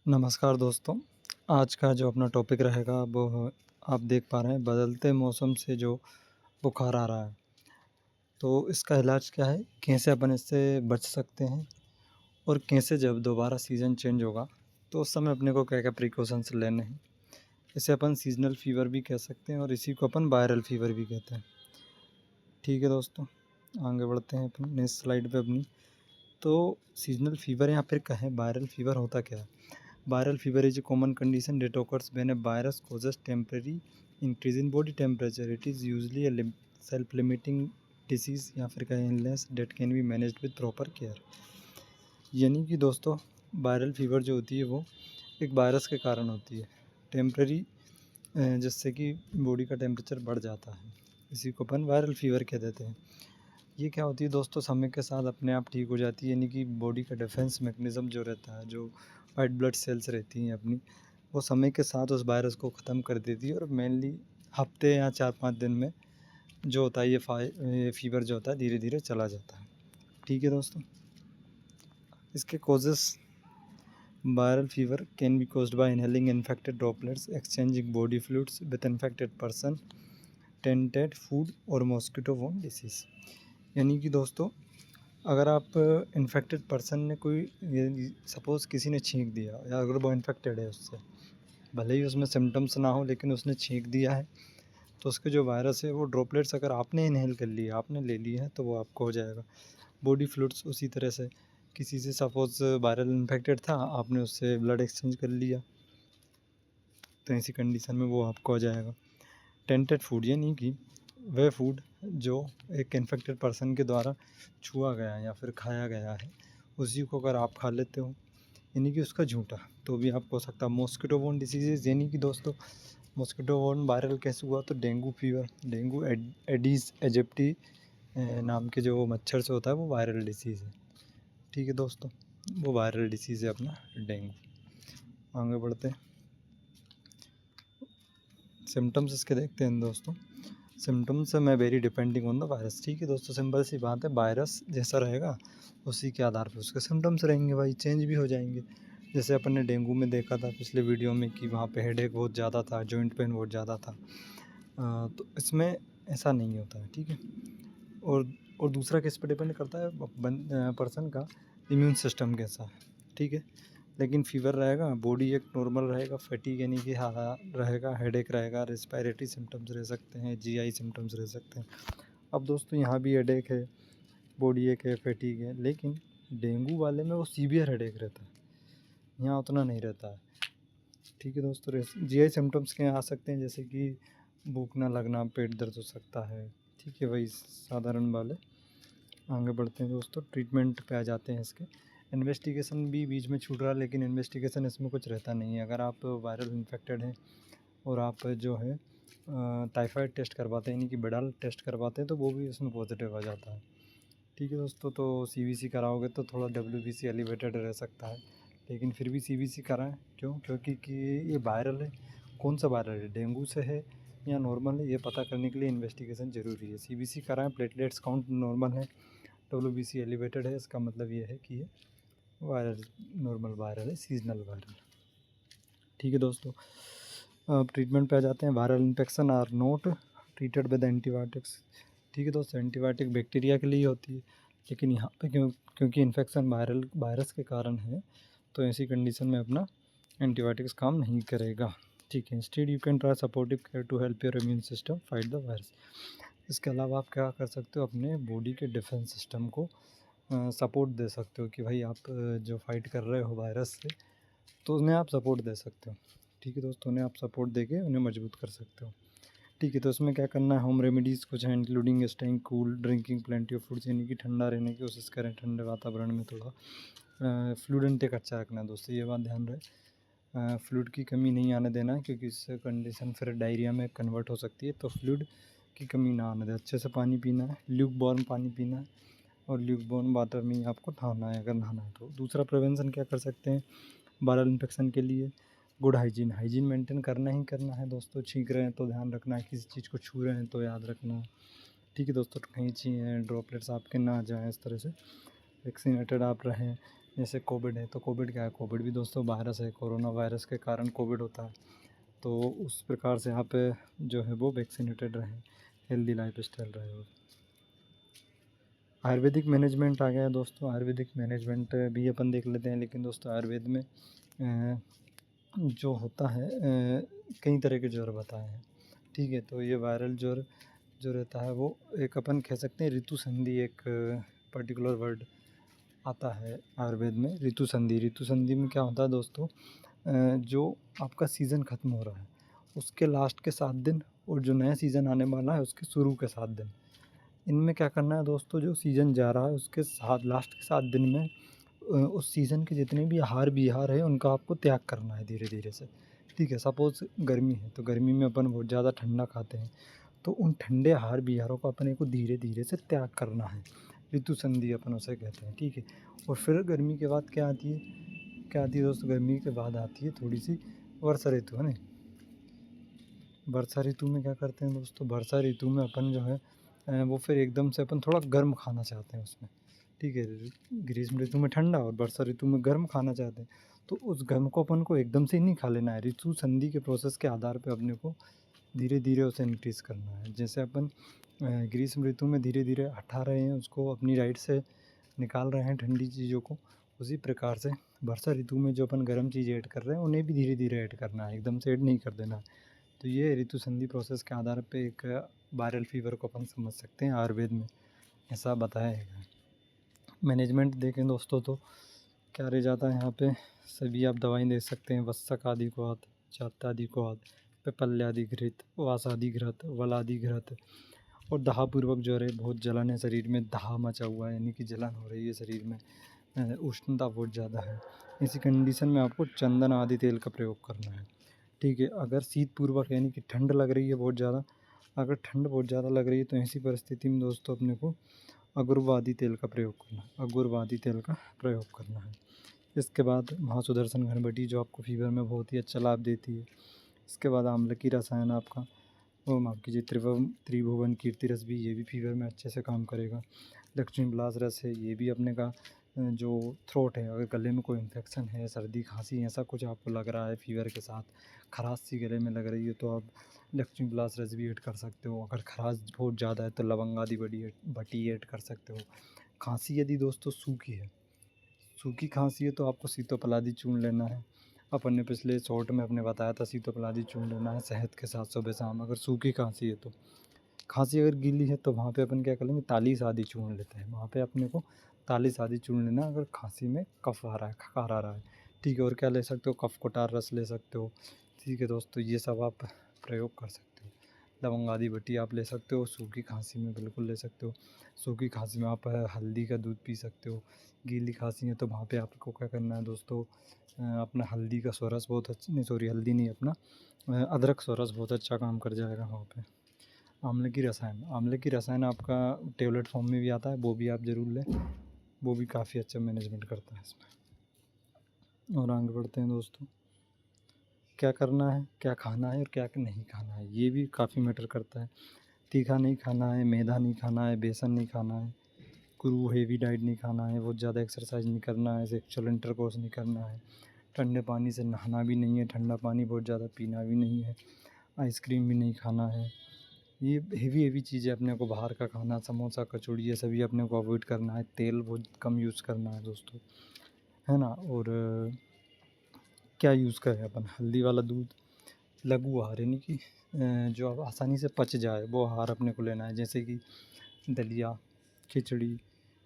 नमस्कार दोस्तों। आज का जो अपना टॉपिक रहेगा वो आप देख पा रहे हैं बदलते मौसम से जो बुखार आ रहा है, तो इसका इलाज क्या है, कैसे अपन इससे बच सकते हैं और कैसे जब दोबारा सीज़न चेंज होगा तो उस समय अपने को क्या-क्या प्रिकॉशंस लेने हैं। इसे अपन सीज़नल फ़ीवर भी कह सकते हैं और इसी को अपन वायरल फ़ीवर भी कहते हैं। ठीक है दोस्तों, आगे बढ़ते हैं अपन नेक्स्ट स्लाइड पे अपनी। तो सीज़नल फ़ीवर या फिर कहें वायरल फ़ीवर होता क्या है? Viral fever is a common condition that occurs when a virus causes temporary increase in body temperature. It is usually a self-limiting disease या फिर कहें illness that can be managed with proper care. यानी कि दोस्तों viral fever जो होती है वो एक वायरस के कारण होती है, टेम्पररी, जिससे कि बॉडी का टेम्परेचर बढ़ जाता है। इसी को अपन वायरल फीवर कह देते हैं। ये क्या होती है दोस्तों, समय के साथ अपने आप ठीक हो जाती है, यानी कि बॉडी का डिफेंस मैकेनिज़्म जो रहता है, जो वाइट ब्लड सेल्स रहती हैं अपनी, वो समय के साथ उस वायरस को ख़त्म कर देती है और मेनली हफ्ते या 4-5 दिन में जो होता है ये फीवर जो होता है धीरे धीरे चला जाता है। ठीक है दोस्तों, इसके causes viral fever can be caused by inhaling infected droplets, exchanging body fluids with infected person, tainted food और मॉस्किटो बोर्न डिसीज़। यानी कि दोस्तों अगर आप इन्फेक्टेड पर्सन ने कोई सपोज़ किसी ने छींक दिया या अगर वो इन्फेक्टेड है उससे, भले ही उसमें सिम्टम्स ना हो लेकिन उसने छींक दिया है, तो उसके जो वायरस है वो ड्रॉपलेट्स अगर आपने इनहेल कर लिया, आपने ले लिया है, तो वो आपको हो जाएगा। बॉडी फ्लूइड्स उसी तरह से, किसी से सपोज़ वायरल इन्फेक्टेड था, आपने उससे ब्लड एक्सचेंज कर लिया, तो ऐसी कंडीशन में वो आपको हो जाएगा। टेंटेड फूड यानी कि वह फूड जो एक इन्फेक्टेड पर्सन के द्वारा छुआ गया है या फिर खाया गया है, उसी को अगर आप खा लेते हो, यानी कि उसका झूठा, तो भी आपको हो सकता है। मॉस्किटो बोर्न डिसीज़ यानी कि दोस्तों मॉस्किटो बोर्न वायरल कैसे हुआ, तो dengue fever, dengue Aedes aegypti नाम के जो मच्छर से होता है वो वायरल डिसीज़ है। ठीक है दोस्तों, वो वायरल डिसीज़ है अपना डेंगू। आगे बढ़ते हैं, सिम्टम्स इसके देखते हैं दोस्तों। सिम्टम्स में very depending on the virus. ठीक है दोस्तों, सिंपल सी बात है, वायरस जैसा रहेगा उसी के आधार पर उसके सिम्टम्स रहेंगे भाई, चेंज भी हो जाएंगे। जैसे अपन ने डेंगू में देखा था पिछले वीडियो में कि वहाँ पे हेडेक बहुत ज़्यादा था, जॉइंट पेन बहुत ज़्यादा था। तो इसमें ऐसा नहीं होता है। ठीक है, और दूसरा किस पर डिपेंड करता है, पर्सन का इम्यून सिस्टम कैसा है। ठीक है, लेकिन फीवर रहेगा, बॉडी एक नॉर्मल रहेगा, फैटीग यानी कि हाँ रहेगा, हेडेक रहेगा, रेस्पिरेटरी सिम्टम्स रह सकते हैं, जीआई सिम्टम्स रह सकते हैं। अब दोस्तों यहाँ भी हेडेक है, बॉडी एक है, फैटीग है, लेकिन डेंगू वाले में वो सीवियर हेडेक रहता है, यहाँ उतना नहीं रहता है। ठीक है दोस्तों, जीआई सिम्टम्स क्या आ सकते हैं, जैसे कि भूख ना लगना, पेट दर्द हो सकता है। ठीक है, वही साधारण वाले। आगे बढ़ते हैं दोस्तों, ट्रीटमेंट पे आ जाते हैं इसके। इन्वेस्टिगेशन भी बीच में छूट रहा है, लेकिन इन्वेस्टिगेशन इसमें कुछ रहता नहीं है। अगर आप वायरल इन्फेक्टेड हैं और आप जो है टाइफाइड टेस्ट करवाते हैं, यानी कि बिडाल टेस्ट करवाते हैं, तो वो भी उसमें पॉजिटिव आ जाता है। ठीक है दोस्तों, तो सीवीसी कराओगे तो थोड़ा डब्ल्यूबीसी एलिवेटेड रह सकता है, लेकिन फिर भी सीवीसी कराएं। क्यों? क्योंकि कि ये वायरल है। कौन सा वायरल है, डेंगू से है या नॉर्मल है, ये पता करने के लिए इन्वेस्टिगेशन ज़रूरी है। सीवीसी कराएं, प्लेटलेट्स काउंट नॉर्मल है, डब्ल्यूबीसी एलिवेटेड है, इसका मतलब ये है कि ये वायरल, नॉर्मल वायरल है, सीजनल वायरल। ठीक है दोस्तों, अब ट्रीटमेंट पे आ जाते हैं। Viral infection are not treated with antibiotics. ठीक है दोस्तों, एंटीबायोटिक बैक्टीरिया के लिए होती है, लेकिन यहाँ पे क्योंकि इन्फेक्शन वायरस के कारण है, तो ऐसी कंडीशन में अपना एंटीबायोटिक्स काम नहीं करेगा। ठीक है, instead you can try supportive care to help your immune system fight the virus. इसके अलावा आप क्या कर सकते हो, अपने बॉडी के डिफेंस सिस्टम को सपोर्ट दे सकते हो कि भाई आप जो फाइट कर रहे हो वायरस से, तो उन्हें आप सपोर्ट दे सकते हो। ठीक है दोस्तों, उन्हें आप सपोर्ट देके उन्हें मजबूत कर सकते हो। ठीक है, तो उसमें क्या करना है, होम रेमेडीज़ कुछ हैं, including staying cool, drinking plenty of fruits, यानी कि ठंडा रहने की कोशिश करें, ठंडे वातावरण में थोड़ा फ्लूइड इनटेक अच्छा रखना है दोस्तों, ये बात ध्यान रहे। फ्लूइड की कमी नहीं आने देना है, क्योंकि इससे कंडीशन फिर डायरिया में कन्वर्ट हो सकती है, तो फ्लूइड की कमी ना आने दें। अच्छे से पानी पीना है, ल्यूक वार्म पानी पीना है, और ल्यूक वार्म वाटर में ही आपको नहाना है अगर नहाना है तो। दूसरा प्रिवेंशन क्या कर सकते हैं वायरल इन्फेक्शन के लिए, गुड हाइजीन मेंटेन करना ही करना है दोस्तों। छींक रहे हैं तो ध्यान रखना है, किसी चीज़ को छू रहे हैं तो याद रखना है। ठीक है दोस्तों, कहीं छीं हैं ड्रॉपलेट्स आपके ना आ जाएँ, इस तरह से वैक्सीनेटेड आप रहें, जैसे कोविड है, तो कोविड क्या है, कोविड भी दोस्तों वायरस है, कोरोना वायरस के कारण कोविड होता है। तो उस प्रकार से आप जो है वो वैक्सीनेटेड रहें, हेल्दी लाइफ स्टाइल रहे। और आयुर्वेदिक मैनेजमेंट आ गया है दोस्तों। आयुर्वेदिक मैनेजमेंट भी अपन देख लेते हैं। लेकिन दोस्तों आयुर्वेद में जो होता है कई तरह के ज्वर बताए हैं, ठीक है। तो ये वायरल ज्वर जो रहता है वो एक अपन कह सकते हैं ऋतु संधि, एक पर्टिकुलर वर्ड आता है आयुर्वेद में, ऋतु संधि। ऋतु संधि में क्या होता है दोस्तों, जो आपका सीज़न ख़त्म हो रहा है उसके लास्ट के 7 दिन और जो नया सीज़न आने वाला है उसके शुरू के 7 दिन, इनमें क्या करना है दोस्तों, जो सीज़न जा रहा है उसके साथ लास्ट के 7 दिन में उस सीज़न के जितने भी आहार विहार है उनका आपको त्याग करना है धीरे धीरे से, ठीक है। सपोज़ गर्मी है तो गर्मी में अपन बहुत ज़्यादा ठंडा खाते हैं, तो उन ठंडे आहार विहारों को अपने को धीरे धीरे से त्याग करना है। ऋतु संधि अपन उसे कहते हैं, ठीक है। और फिर गर्मी के बाद क्या आती है, क्या आती है दोस्तों, गर्मी के बाद आती है थोड़ी सी वर्षा ऋतु, है ना। वर्षा ऋतु में क्या करते हैं दोस्तों, वर्षा ऋतु में अपन जो है वो फिर एकदम से अपन थोड़ा गर्म खाना चाहते हैं उसमें, ठीक है। ग्रीष्म ऋतु में ठंडा और वर्षा ऋतु में गर्म खाना चाहते हैं, तो उस गर्म को अपन को एकदम से ही नहीं खा लेना है। ऋतु संधि के प्रोसेस के आधार पर अपने को धीरे धीरे उसे इंक्रीज़ करना है। जैसे अपन ग्रीष्म ऋतु में धीरे धीरे हटा रहे हैं उसको, अपनी डाइट से निकाल रहे हैं ठंडी चीज़ों को, उसी प्रकार से वर्षा ऋतु में जो अपन गर्म चीज़ ऐड कर रहे हैं उन्हें भी धीरे धीरे ऐड करना है, एकदम से ऐड नहीं कर देना है। तो ये ऋतु संधि प्रोसेस के आधार पे एक वायरल फीवर को अपन समझ सकते हैं, आयुर्वेद में ऐसा बताया है। मैनेजमेंट देखें दोस्तों तो क्या रह जाता है यहाँ पे, सभी आप दवाई दे सकते हैं, वत्सक आदि को आद, चात्तादि को आद, पिपल्यादि घृत, वासादि घृत, वलादि घृत। और दाहपूर्वक ज्वर है, बहुत जलन है शरीर में, दाह मचा हुआ है यानी कि जलन हो रही है शरीर में, उष्णता बहुत ज़्यादा है, इसी कंडीशन में आपको चंदन आदि तेल का प्रयोग करना है, ठीक है। अगर शीतपूर्वक यानी कि ठंड लग रही है बहुत ज़्यादा, अगर ठंड बहुत ज़्यादा लग रही है तो ऐसी परिस्थिति में दोस्तों अपने को अगुरवादी तेल का प्रयोग करना है, अगुरवादी तेल का प्रयोग करना है। इसके बाद महासुदर्शन घनबटी जो आपको फीवर में बहुत ही अच्छा लाभ देती है। इसके बाद आम्लकी रसायन आपका, वो माफ़ कीजिए, त्रिभुवन कीर्ति रस भी, ये भी फीवर में अच्छे से काम करेगा। लक्ष्मी विलास रस है, ये भी अपने का जो थ्रोट है, अगर गले में कोई इन्फेक्शन है, सर्दी खांसी ऐसा कुछ आपको लग रहा है फीवर के साथ, खराश सी गले में लग रही है, तो आप लक्ष्मी विलास रस भी ऐड कर सकते हो। अगर खराश बहुत ज़्यादा है तो लवंग आदि बटी ऐड कर सकते हो। खांसी यदि दोस्तों सूखी है, सूखी खांसी है, तो आपको सीतोपलादी चूर्ण लेना है। अपन ने पिछले शॉर्ट में अपने बताया था सीतोपलादी चूर्ण लेना है शहद के साथ सुबह शाम, अगर सूखी खांसी है तो। खांसी अगर गीली है तो वहाँ पे अपन क्या कर लेंगे, तालीस आदि चूर्ण लेते हैं, वहाँ पे अपने को तालीस आदि चूर्ण लेना अगर खांसी में कफ आ रहा है, खकार आ रहा है, ठीक है। और क्या ले सकते हो, कफ कोटार रस ले सकते हो, ठीक है दोस्तों, ये सब आप प्रयोग कर सकते हो। लवंग आदि बटी आप ले सकते हो, सूखी खांसी में बिल्कुल ले सकते हो। सूखी खांसी में आप हल्दी का दूध पी सकते हो। गीली खांसी है तो वहाँ पे आपको क्या करना है दोस्तों, अपना हल्दी का सोरस बहुत अच्छा, नहीं सॉरी हल्दी नहीं, अपना अदरक सोरस बहुत अच्छा काम कर जाएगा वहाँ पे। आंवले की रसायन, आंवले की रसायन आपका टेबलेट फॉर्म में भी आता है, वो भी आप ज़रूर लें, वो भी काफ़ी अच्छा मैनेजमेंट करता है इसमें। और आगे बढ़ते हैं दोस्तों, क्या करना है, क्या खाना है और क्या नहीं खाना है, ये भी काफ़ी मैटर करता है। तीखा नहीं खाना है, मैदा नहीं खाना है, बेसन नहीं खाना है, क्रू हेवी डाइट नहीं खाना है, बहुत ज़्यादा एक्सरसाइज नहीं करना है, सेक्सुअल इंटरकोर्स नहीं करना है, ठंडे पानी से नहाना भी नहीं है, ठंडा पानी बहुत ज़्यादा पीना भी नहीं है, आइसक्रीम भी नहीं खाना है। ये हेवी चीज़ें अपने को, बाहर का खाना, समोसा कचौड़ी, ये सभी अपने को अवॉइड करना है। तेल बहुत कम यूज़ करना है दोस्तों, है ना। और क्या यूज़ करें अपन, हल्दी वाला दूध, लघु आहार यानी कि जो अब आसानी से पच जाए वो आहार अपने को लेना है, जैसे कि दलिया, खिचड़ी,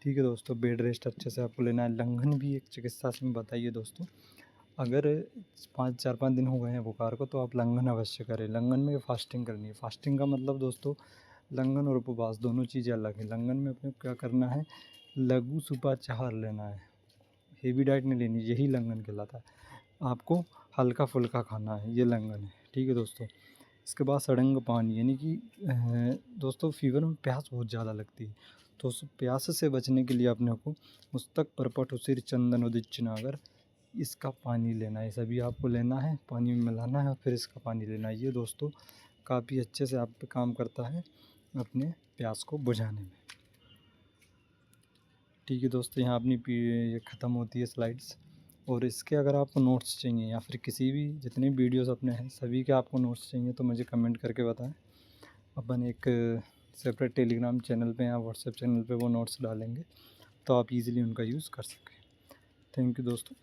ठीक है दोस्तों। बेड रेस्ट अच्छे से आपको लेना है। लंघन भी एक चिकित्सा से बताइए दोस्तों, अगर 4-5 दिन हो गए हैं बुखार को तो आप लंघन अवश्य करें। लंघन में फास्टिंग करनी है। फास्टिंग का मतलब दोस्तों, लंघन और उपवास दोनों चीज़ें अलग हैं। लंघन में अपने को क्या करना है, लघु सुपाचार लेना है, हेवी डाइट नहीं लेनी, यही लंघन कहलाता है। आपको हल्का फुल्का खाना है, ये लंघन है, ठीक है दोस्तों। इसके बाद सड़ंग पानी, यानी कि दोस्तों फीवर में प्यास बहुत ज़्यादा लगती है, तो उस प्यास से बचने के लिए अपने को मुस्तक परपट उसिर चंदन उदित चिनागर, इसका पानी लेना है। सभी आपको लेना है, पानी में मिलाना है और फिर इसका पानी लेना है। ये दोस्तों काफ़ी अच्छे से आप पे काम करता है अपने प्यास को बुझाने में। ठीक है दोस्तों, यहाँ अपनी ये ख़त्म होती है स्लाइड्स। और इसके अगर आपको नोट्स चाहिए या फिर किसी भी जितने भी वीडियोस अपने हैं सभी के आपको नोट्स चाहिए तो मुझे कमेंट करके बताएं। अपन एक सेपरेट टेलीग्राम चैनल पे या व्हाट्सएप चैनल पे वो नोट्स डालेंगे तो आप इजीली उनका यूज़ कर सकें। थैंक यू दोस्तों।